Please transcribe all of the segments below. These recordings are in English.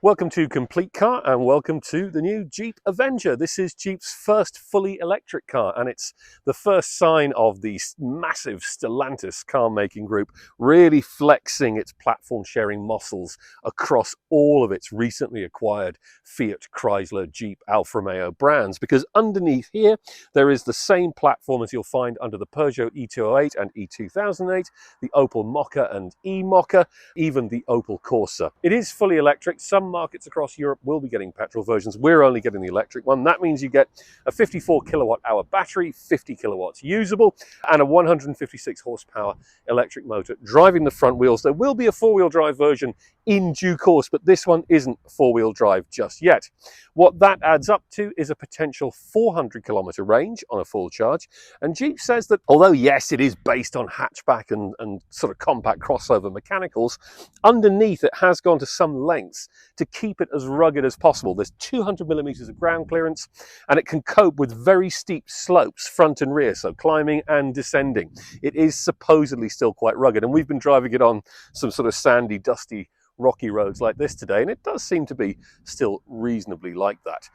Welcome to Complete Car and welcome to the new Jeep Avenger. This is Jeep's first fully electric car, and it's the first sign of the massive Stellantis car making group really flexing its platform sharing muscles across all of its recently acquired Fiat, Chrysler, Jeep, Alfa Romeo brands, because underneath here there is the same platform as you'll find under the Peugeot E208 and E2008, the Opel Mokka and E-Mokka, even the Opel Corsa. It is fully electric. Some markets across Europe will be getting petrol versions. We're only getting the electric one. That means you get a 54 kilowatt hour battery, 50 kilowatts usable, and a 156 horsepower electric motor driving the front wheels. There will be a four-wheel drive version in due course, but this one isn't four-wheel drive just yet. What that adds up to is a potential 400 kilometer range on a full charge, and Jeep says that although yes, it is based on hatchback and sort of compact crossover mechanicals, underneath it has gone to some lengths to keep it as rugged as possible. There's 200 millimeters of ground clearance, and it can cope with very steep slopes front and rear, so climbing and descending. It is supposedly still quite rugged, and we've been driving it on some sort of sandy, dusty, rocky roads like this today, and it does seem to be still reasonably like that.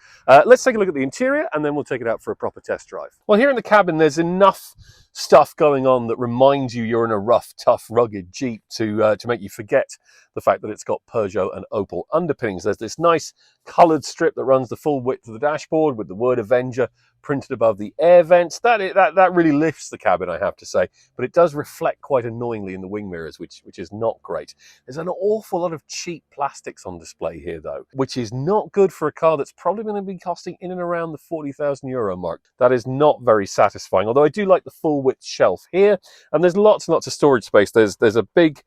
Let's take a look at the interior and then we'll take it out for a proper test drive. Well, here in the cabin there's enough stuff going on that reminds you you're in a rough, tough, rugged Jeep to make you forget the fact that it's got Peugeot and Opel underpinnings. There's this nice coloured strip that runs the full width of the dashboard with the word Avenger printed above the air vents. That really lifts the cabin, I have to say, but it does reflect quite annoyingly in the wing mirrors, which is not great. There's an awful lot of cheap plastics on display here though, which is not good for a car that's probably going to be costing in and around the €40,000 mark. That is not very satisfying, although I do like the full width shelf here, and there's lots and lots of storage space. There's a big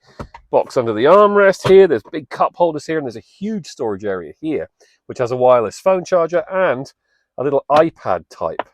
box under the armrest here, there's big cup holders here, and there's a huge storage area here which has a wireless phone charger and a little iPad type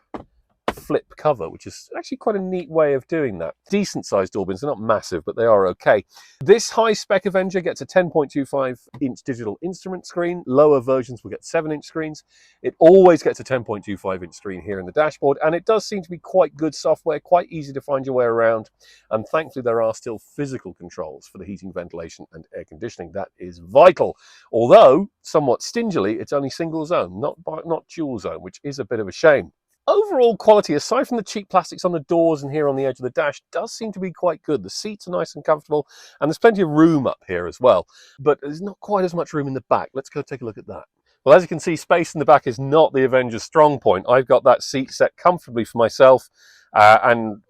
flip cover, which is actually quite a neat way of doing that. Decent sized door bins, they're not massive, but they are okay. This high spec Avenger gets a 10.25 inch digital instrument screen. Lower versions will get 7-inch screens. It always gets a 10.25 inch screen here in the dashboard, and it does seem to be quite good software, quite easy to find your way around, and thankfully there are still physical controls for the heating, ventilation and air conditioning. That is vital, although somewhat stingily it's only single zone, not dual zone, which is a bit of a shame. Overall quality, aside from the cheap plastics on the doors and here on the edge of the dash, does seem to be quite good. The seats are nice and comfortable, and there's plenty of room up here as well, but there's not quite as much room in the back. Let's go take a look at that. Well, as you can see, space in the back is not the Avenger's strong point. I've got that seat set comfortably for myself, and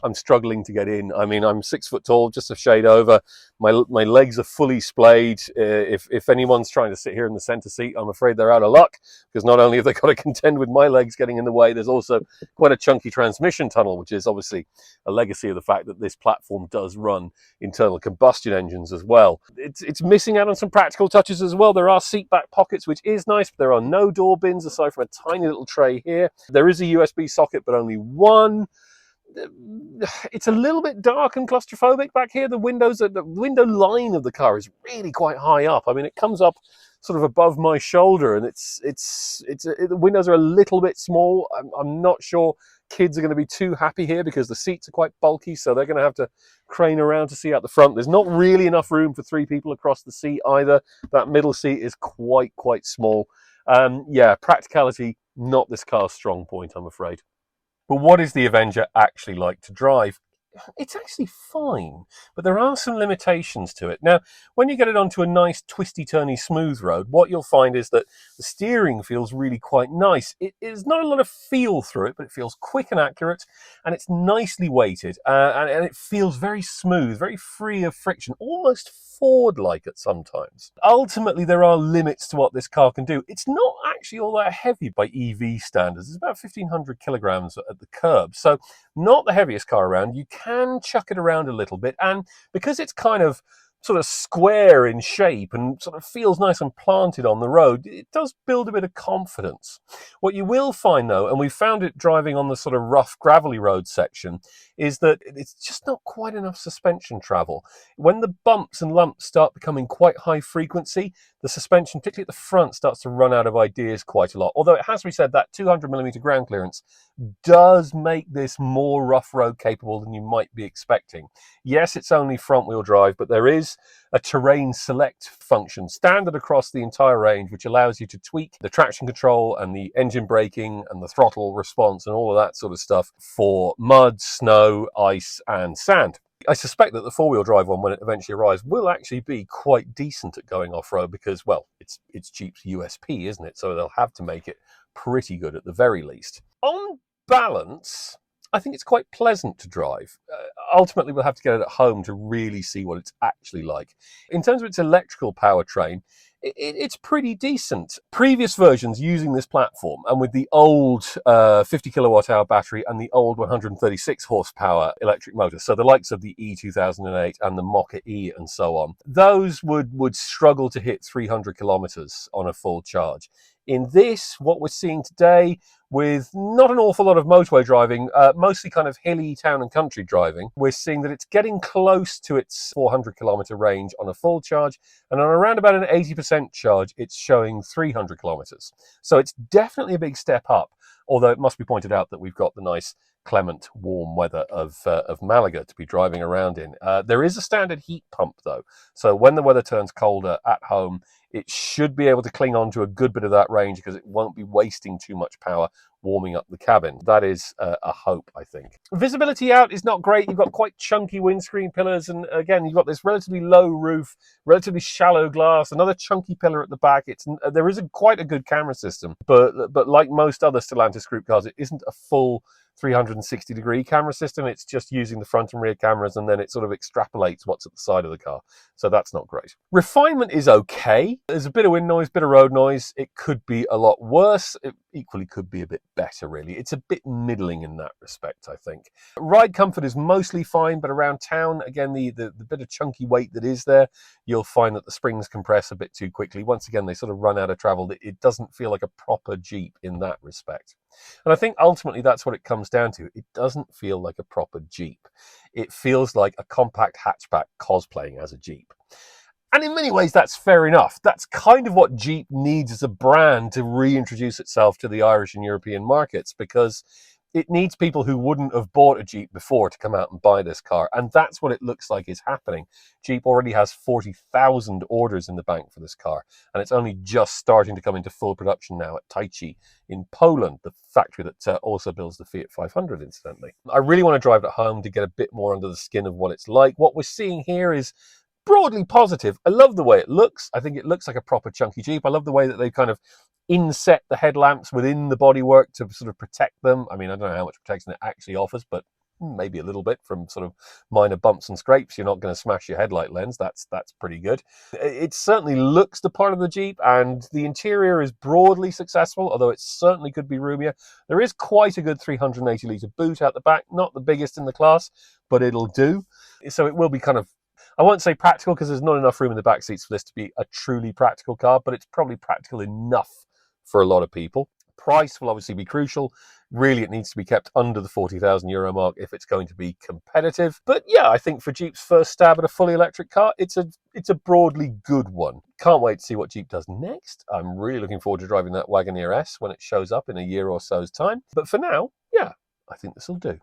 I'm struggling to get in. I mean, I'm 6 foot tall, just a shade over. My legs are fully splayed. If anyone's trying to sit here in the center seat, I'm afraid they're out of luck, because not only have they got to contend with my legs getting in the way, there's also quite a chunky transmission tunnel, which is obviously a legacy of the fact that this platform does run internal combustion engines as well. It's missing out on some practical touches as well. There are seat back pockets, which is nice, but there are no door bins aside from a tiny little tray here. There is a USB socket, but only one. It's a little bit dark and claustrophobic back here. The window line of the car is really quite high up. I mean, it comes up sort of above my shoulder, and the windows are a little bit small. I'm not sure kids are going to be too happy here because the seats are quite bulky, so they're going to have to crane around to see out the front. There's not really enough room for 3 people across the seat either. That middle seat is quite small. Yeah, practicality, not this car's strong point, I'm afraid. But what is the Avenger actually like to drive? It's actually fine, but there are some limitations to it. Now, when you get it onto a nice twisty-turny smooth road, what you'll find is that the steering feels really quite nice. It is not a lot of feel through it, but it feels quick and accurate, and it's nicely weighted, and it feels very smooth, very free of friction, almost Ford-like at sometimes. Ultimately, there are limits to what this car can do. It's not actually all that heavy by EV standards. It's about 1,500 kilograms at the curb, so not the heaviest car around. You can chuck it around a little bit, and because it's kind of sort of square in shape and sort of feels nice and planted on the road, it does build a bit of confidence. What you will find though, and we found it driving on the sort of rough gravelly road section, is that it's just not quite enough suspension travel. When the bumps and lumps start becoming quite high frequency, the suspension, particularly at the front, starts to run out of ideas quite a lot. Although it has to be said that 200mm ground clearance does make this more rough road capable than you might be expecting. Yes, it's only front wheel drive, but there is a terrain select function standard across the entire range, which allows you to tweak the traction control and the engine braking and the throttle response and all of that sort of stuff for mud, snow, ice and sand. I suspect that the four-wheel drive one, when it eventually arrives, will actually be quite decent at going off-road because, well, it's Jeep's USP, isn't it? So they'll have to make it pretty good at the very least. On balance, I think it's quite pleasant to drive. Ultimately, we'll have to get it at home to really see what it's actually like. In terms of its electrical powertrain, it's pretty decent. Previous versions using this platform and with the old 50 kilowatt hour battery and the old 136 horsepower electric motor, so the likes of the E2008 and the Mocha E and so on, those would struggle to hit 300 kilometers on a full charge. In this, what we're seeing today, with not an awful lot of motorway driving, mostly kind of hilly town and country driving, we're seeing that it's getting close to its 400 kilometer range on a full charge, and on around about an 80% charge, it's showing 300 kilometers. So it's definitely a big step up, although it must be pointed out that we've got the nice clement warm weather of Malaga to be driving around in. There is a standard heat pump though, so when the weather turns colder at home, it should be able to cling on to a good bit of that range because it won't be wasting too much power warming up the cabin. That is a hope, I think. Visibility out is not great. You've got quite chunky windscreen pillars, and again, you've got this relatively low roof, relatively shallow glass, another chunky pillar at the back. There is quite a good camera system, but like most other Stellantis group cars, it isn't a full 360-degree camera system. It's just using the front and rear cameras, and then it sort of extrapolates what's at the side of the car. So that's not great. Refinement is okay. There's a bit of wind noise, bit of road noise. It could be a lot worse. It equally could be a bit better, really. It's a bit middling in that respect, I think. Ride comfort is mostly fine, but around town, again, the bit of chunky weight that is there, you'll find that the springs compress a bit too quickly. Once again, they sort of run out of travel. It doesn't feel like a proper Jeep in that respect. And I think ultimately that's what it comes down to. It doesn't feel like a proper Jeep. It feels like a compact hatchback cosplaying as a Jeep. And in many ways, that's fair enough. That's kind of what Jeep needs as a brand to reintroduce itself to the Irish and European markets, because it needs people who wouldn't have bought a Jeep before to come out and buy this car. And that's what it looks like is happening. Jeep already has 40,000 orders in the bank for this car. And it's only just starting to come into full production now at Tychy in Poland, the factory that also builds the Fiat 500, incidentally. I really want to drive it home to get a bit more under the skin of what it's like. What we're seeing here is broadly positive. I love the way it looks. I think it looks like a proper chunky Jeep. I love the way that they kind of inset the headlamps within the bodywork to sort of protect them. I mean, I don't know how much protection it actually offers, but maybe a little bit from sort of minor bumps and scrapes. You're not going to smash your headlight lens. That's pretty good. It certainly looks the part of the Jeep, and the interior is broadly successful, although it certainly could be roomier. There is quite a good 380-litre boot out the back, not the biggest in the class, but it'll do. So it will be kind of, I won't say practical because there's not enough room in the back seats for this to be a truly practical car, but it's probably practical enough for a lot of people. Price will obviously be crucial. Really, it needs to be kept under the €40,000 mark if it's going to be competitive. But yeah, I think for Jeep's first stab at a fully electric car, it's a broadly good one. Can't wait to see what Jeep does next. I'm really looking forward to driving that Wagoneer S when it shows up in a year or so's time. But for now, yeah, I think this will do.